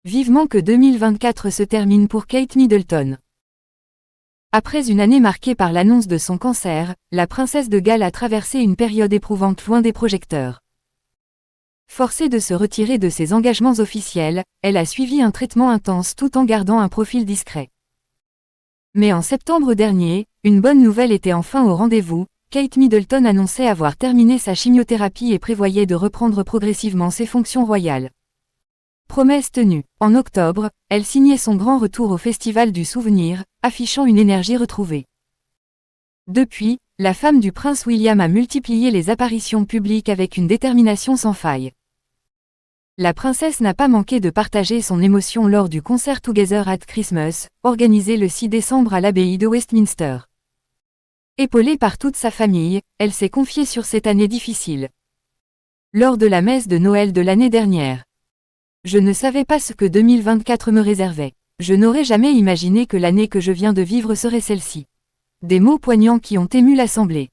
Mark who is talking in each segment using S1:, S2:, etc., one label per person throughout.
S1: Vivement que 2024 se termine pour Kate Middleton. Après une année marquée par l'annonce de son cancer, la princesse de Galles a traversé une période éprouvante loin des projecteurs. Forcée de se retirer de ses engagements officiels, elle a suivi un traitement intense tout en gardant un profil discret. Mais en septembre dernier, une bonne nouvelle était enfin au rendez-vous. Kate Middleton annonçait avoir terminé sa chimiothérapie et prévoyait de reprendre progressivement ses fonctions royales. Promesse tenue. En octobre, elle signait son grand retour au Festival du Souvenir, affichant une énergie retrouvée. Depuis, la femme du prince William a multiplié les apparitions publiques avec une détermination sans faille. La princesse n'a pas manqué de partager son émotion lors du concert Together at Christmas, organisé le 6 décembre à l'abbaye de Westminster. Épaulée par toute sa famille, elle s'est confiée sur cette année difficile. Lors de la messe de Noël de l'année dernière. Je ne savais pas ce que 2024 me réservait. Je n'aurais jamais imaginé que l'année que je viens de vivre serait celle-ci. Des mots poignants qui ont ému l'assemblée.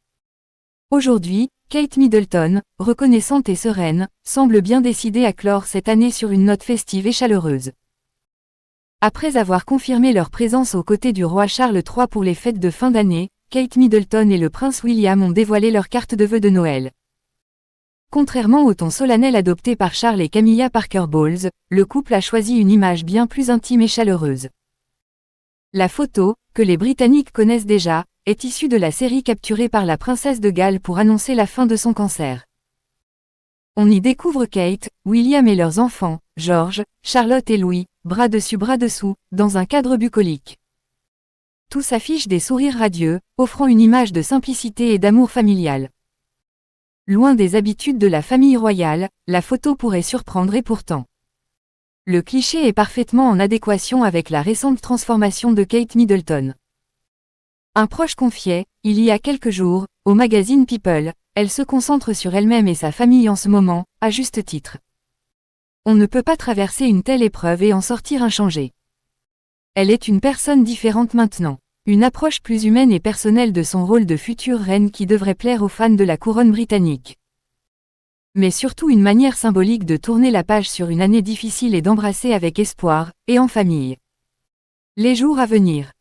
S1: Aujourd'hui, Kate Middleton, reconnaissante et sereine, semble bien décidée à clore cette année sur une note festive et chaleureuse. Après avoir confirmé leur présence aux côtés du roi Charles III pour les fêtes de fin d'année, Kate Middleton et le prince William ont dévoilé leur carte de vœux de Noël. Contrairement au ton solennel adopté par Charles et Camilla Parker Bowles, le couple a choisi une image bien plus intime et chaleureuse. La photo, que les Britanniques connaissent déjà, est issue de la série capturée par la princesse de Galles pour annoncer la fin de son cancer. On y découvre Kate, William et leurs enfants, George, Charlotte et Louis, bras dessus bras dessous, dans un cadre bucolique. Tous affichent des sourires radieux, offrant une image de simplicité et d'amour familial. Loin des habitudes de la famille royale, la photo pourrait surprendre et pourtant. Le cliché est parfaitement en adéquation avec la récente transformation de Kate Middleton. Un proche confiait, il y a quelques jours, au magazine People, elle se concentre sur elle-même et sa famille en ce moment, à juste titre. On ne peut pas traverser une telle épreuve et en sortir inchangé. Elle est une personne différente maintenant. Une approche plus humaine et personnelle de son rôle de future reine qui devrait plaire aux fans de la couronne britannique. Mais surtout une manière symbolique de tourner la page sur une année difficile et d'embrasser avec espoir, et en famille, les jours à venir.